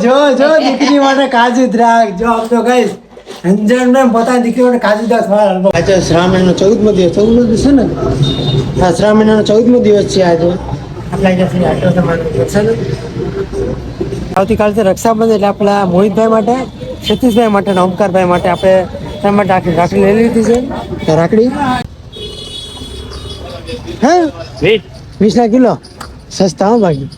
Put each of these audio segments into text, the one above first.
જો જો દીકરી માટે કાજુ દ્રાક્ષ જો આમ તો ગઈશ અંજન ને પોતાની દીકરી માટે કાજુ દ્રાક્ષ વાળા આજે શ્રાવણ મહિનાનો 14મો દિવસ છે ને આ શ્રાવણ મહિનાનો 14મો દિવસ છે આજે આપણે અહીંયા આટલો તમારો દર્શન આવતીકાલે છે રક્ષાબંધન એટલે આપણા મોહિતભાઈ માટે સતીશભાઈ માટે અને ઓમકારભાઈ માટે આપણે તમારા માટે રાખડી લઈ લીધી છે રાખડી હા 20 કિલો સસ્તા હો બાકી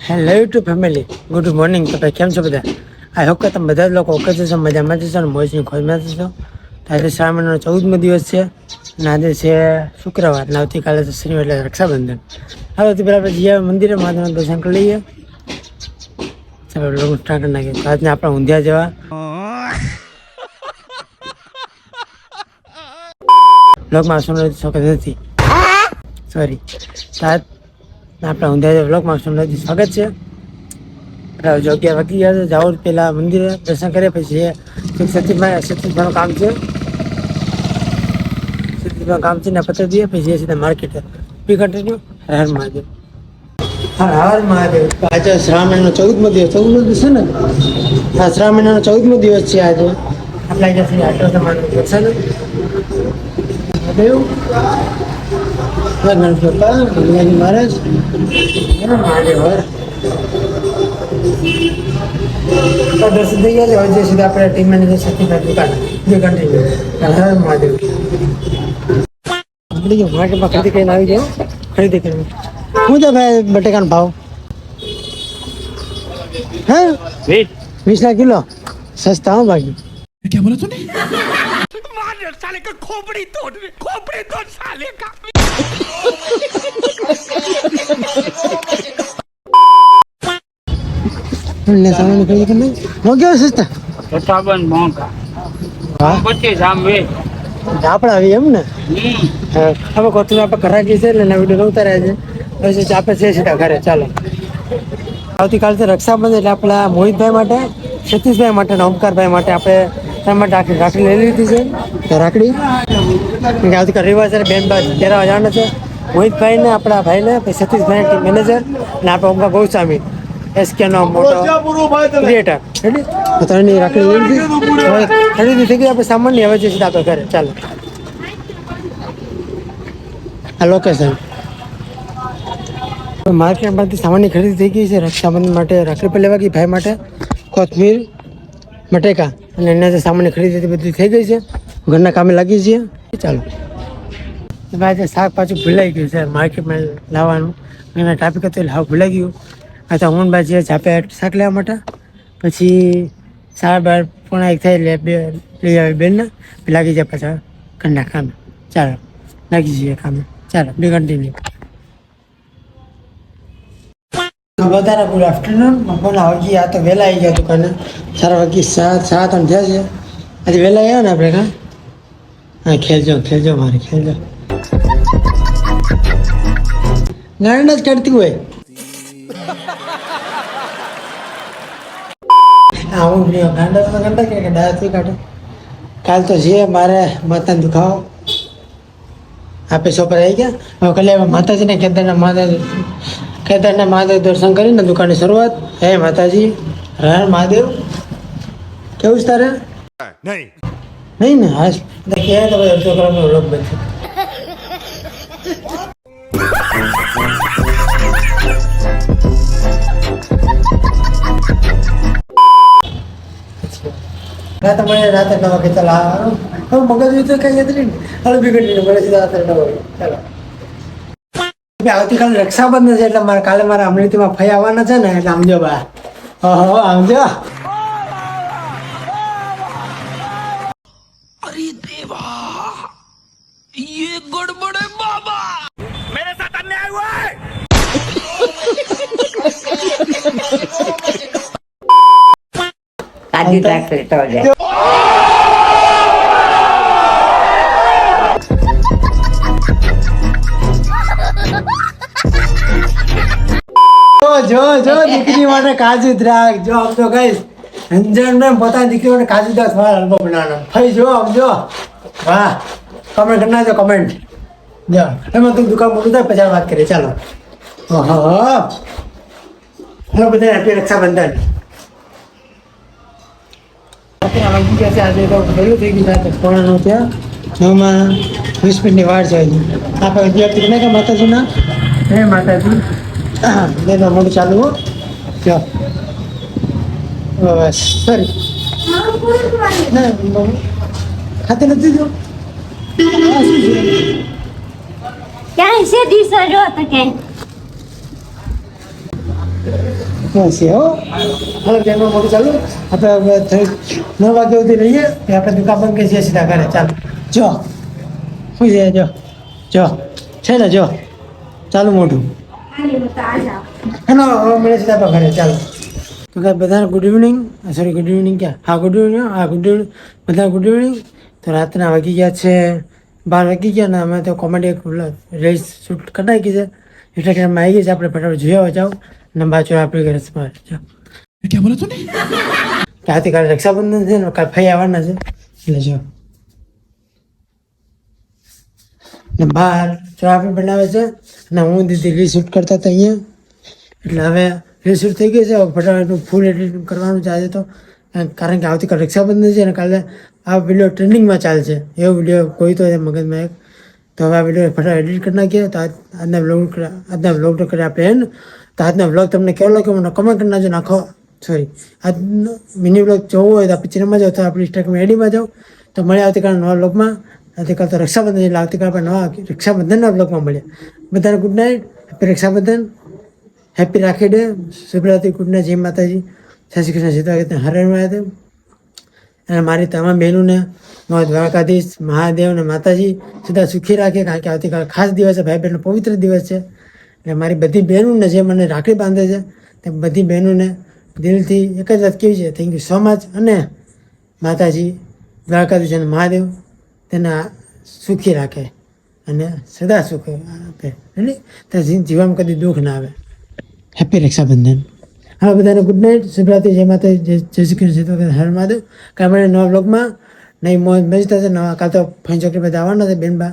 hello YouTube family good morning તો ભાઈ કેમ છો બધા આઈ હોપ કે તમે બધા જ લોકો ઓકે જશો મજામાં જશો અને મોજની ખોજમાં જશો આજે શ્રાવણ મહિનાનો 14મો દિવસ છે અને આજે છે શુક્રવાર અને આવતીકાલે તો શનિવાર એટલે રક્ષાબંધન હવે તો પેલા આપણે જઈએ મંદિરે મહાદેવના દર્શન કરી લઈએ ચાલો લોકો સ્ટાર્ટ કરી નાખીએ તો આજને આપણે ઊંધિયા જેવા બ્લોગમાં સુનવા શોખ નથી સોરી આજ આપણા ઊંધિયા બ્લોગમાં સુનવા સ્વાગત છે જો 11 વાગી ગયા છે જાઓ પહેલાં મંદિરે દર્શન કરીએ પછી સતીશભાઈનું કામ છે સતીશભાઈનું કામ છે ને પત્ર દઈએ પછી જઈએ સીધા માર્કેટે બી કન્ટિન્યુ હર મહાદેવ હર મહાદેવ આજે શ્રાવણ મહિનાનો 14મો દિવસ છે ને આ શ્રાવણ મહિનાનો 14મો દિવસ છે આજે આપણે અહીંયા આટલો તમારો દર્શન મહાદેવ ગણપતિ બાપા ભગવાનજી મહારાજ મહાદેવ હર દર્શન થઈ ગયા છે હવે જે સીધા આપણે ટીમ મેનેજર સતીશભાઈ દુકાન જે કન્ટિન્યુ હર મહાદેવ માર્કેટમાં ખરીદી કરીને આવી જાય ખરીદી કરીને શું છે ભાઈ બટેકાનો ભાવ હા 20 કિલો સસ્તા હો બાકી क्या बोला तूने साले का खोपड़ी तोड़ साले का ને સામાન ખરીદી કરીને નો કેવો સસ્તા રક્ષાબંધ મોંઘા હા પછી જામ વે આપણે આવી એમ ને હવે કોથળી આપણે ઘરાકી છે એટલે નવી વિડીયો ઉતાર્યા છે પછી આપણે છે સીધા ઘરે ચાલો આવતીકાલે છે રક્ષાબંધન એટલે આપણા મોહિતભાઈ માટે સતીશભાઈ માટે અને ઓમકારભાઈ માટે આપણે તમારા માટે રાખડી લઈ લીધી છે રાખડી આવતીકાલે રવિવાર છે બેન પહેરાવા જવાના છે મોહિતભાઈને આપણા ભાઈને પછી સતીશભાઈ ટીમ મેનેજર અને આપણે ઓમકાર ગૌસ્વામી એસકેનો મોટો ક્રિએટર એટલે ત્રણની રાખડી લઈ લીધી હવે ખરીદી થઈ ગઈ આપણે સામાન્ય હવે જઈશું આપણે ઘરે ચાલો આ લોકેશન માર્કેટમાંથી સામાન્ય ખરીદી થઈ ગઈ છે રક્ષાબંધન માટે રાખડી પર લેવા ગઈ ભાઈ માટે કોથમીર બટેકા અને એના જે સામાન્ય ખરીદી બધી થઈ ગઈ છે ઘરના કામે લાગી છીએ ચાલો ભાઈ જે શાક પાછું ભૂલાઈ ગયું છે માર્કેટમાં લાવવાનું અને ટ્રાફિક હતું હાવ ભૂલાઈ ગયું આ તો હું ભાઈ જે ઝાપે શાક લેવા માટે પછી 12:30 થાય એટલે લઈ આવી બેનને લાગી જાય પાછા ઘરના કામે ચાલો લાગી જઈએ કામે ચાલો બી કન્ટિન્યુ વધારે ગુડ આફ્ટરનૂન બપોરના વાગી આ તો વહેલા આવી ગયા દુકાને 4 વાગી 7 થયા છે આજે વહેલા આવ્યા ને આપણે હા ખેલજો મારે ખેલજો ગાંડ જ કાઢતી હોય હા હું ગાંડા કે ડાયાથી કાઢે કાલ તો છે મારે માથાનો દુખાવો આપે સોપર આવી ગયા હવે કાલે માતાજીને કેદારના મહાદેવ દર્શન કરીને દુકાનની શરૂઆત હે માતાજી હર મહાદેવ કેવું છે તારે નહીં ને હા કહે તો ભાઈ અડધો કલાકનો વ્લોગ બનશે રાતે 9 વાગે ચાલો હવે મગજ તો કઈ યાદ નહીં હવે બિગડી મળે સીધા રાત્રે 9 વાગે ચાલો આવતીકાલે રક્ષાબંધન છે એટલે મારે કાલે મારા અમૃતિમાં ફઈ આવવાના છે ને એટલે આમજો બા આમજો अरे देवा ये गड़बड़ है बाबा मेरे साथ अन्याय हुआ है કાજુ દ્રાક્ષ તો જાય જો દીકરી માટે કાજુ દ્રાક્ષ જો આમ તો ગઈશ અંજન ને પોતાની દીકરી માટે કાજુ દ્રાક્ષ વાળા હલવો બનાવવાનો ફઈ જો આમ જો વાહ કમેન્ટ કરી નાખજો કમેન્ટ. જા એમાં તું દુકાન મોટું થાય પછી વાત કરીએ ચાલો. હા હેલો બધા હેપી રક્ષાબંધન. વાગી ગયા છે આજે તો વહેલું થઈ ગયું છે કોણાનું ત્યાં 9:20 મિનિટની વાર છે હજી. આપણે વિદ્યાર્થી બને કે માતાજીના હે માતાજી એનો મોટું ચાલુ હો જો બસ સોરી ના ખાતે નથી જો ક્યાંય છે દિવસો જો તો ક્યાંય બસ હો હાલો તેમાં મોટું ચાલુ આપણે થોડીક 9 વાગ્યા સુધી રહીએ કે આપણે દુકાન બંધ કરીએ સીધા ઘરે ચાલો જો શું છે જો છે ને જો ચાલુ મોટું હેલો હવે મળે સીધા આપણે ઘરે ચાલો. તો કાંઈ બધાને good evening sorry good evening ક્યાં હા ગુડ ઇવનિંગ હા ગુડ ઇવનિંગ બધા ગુડ ઇવનિંગ. તો રાતના વાગી ગયા છે 12 વાગી ગયા ને અમે તો કોમેડી એક રેસ શૂટ કરી નાખી છે ઇન્સ્ટાગ્રામમાં આવી ગઈ છે આપણે ફટાફટ જોયા જાઓ અને બાજુ આપણે ઘરે જાઓ. क्या बोला तूने? કે આવતીકાલે રક્ષાબંધન છે ને કાલે ફઈ આવવાના છે એટલે જો ને બહાર ચા આપણે બનાવે છે અને હું દીદી રીશૂટ કરતા હતા અહીંયા એટલે હવે રીશૂટ થઈ ગઈ છે હવે ફટાફટ ફૂલ એડિટિંગ કરવાનું છે આજે તો કારણ કે આવતીકાલે રક્ષાબંધન છે અને કાલે આ વિડીયો ટ્રેન્ડિંગમાં ચાલશે એવો વિડીયો કોઈ તો મગજમાં એક તો હવે આ વિડીયો ફટાફટ એડિટ કરી નાખીએ તો આજના વ્લોગ કરીએ આપણે એન્ડ. તો આજના વ્લોગ તમને કેવો લાગ્યો મને કમેન્ટ કરી નાખજો નાખો સોરી આજનો મિની વ્લોગ જોવો હોય તો પિક્ચરમાં જાઓ તો આપણે ઇન્સ્ટાગ્રામ આઈડીમાં જાઓ તો મળે આવતીકાલે નવા વ્લોગમાં. આવતીકાલ તો રક્ષાબંધન એટલે આવતીકાલ આપણે નવા રક્ષાબંધનના વ્લોગમાં મળ્યા. બધાને good night happy Raksha Bandhan happy Rakhi day શુભરાત્રી ગુડ નાઇટ જય માતાજી જય શ્રી કૃષ્ણ સીતા હરે મહાદેવ. અને મારી તમામ બહેનોને દ્વારકાધીશ મહાદેવ અને માતાજી સીધા સુખી રાખે કારણ કે આવતીકાલ ખાસ દિવસ છે ભાઈ બહેનનો પવિત્ર દિવસ છે. એટલે મારી બધી બહેનોને જે મને રાખડી બાંધે છે તે બધી બહેનોને દિલથી એક જ વાત કેવી છે થેન્ક યુ સો મચ. અને માતાજી દ્વારકાધીશ અને મહાદેવ તેને સુખી રાખે અને સદા સુખ આપે એટલે ત્યાં જીવનમાં કદી દુઃખ ના આવે. હેપી રક્ષાબંધન. હા બધાને ગુડ નાઇટ શુભરાત્રી જય માતાજી જય શ્રી કૃષ્ણ હર મહાદેવ. કાલે મળે નવા બ્લોગમાં નહીં મોજ મજા થશે નવા કાલ તો ફઈ ચોકડી બધા આવવાના છે બેનબા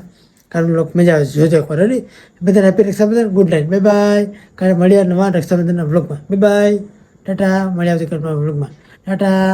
કાલે બ્લોગ મજા આવે જોજો એકવાર રેડી. બધાને happy Rakshabandhan good night bye bye. કાલે મળ્યા નવા રક્ષાબંધનના બ્લોગમાં બાય બાય ટાટા મળ્યા આવતીકાલ નવા બ્લોગમાં ટાટા.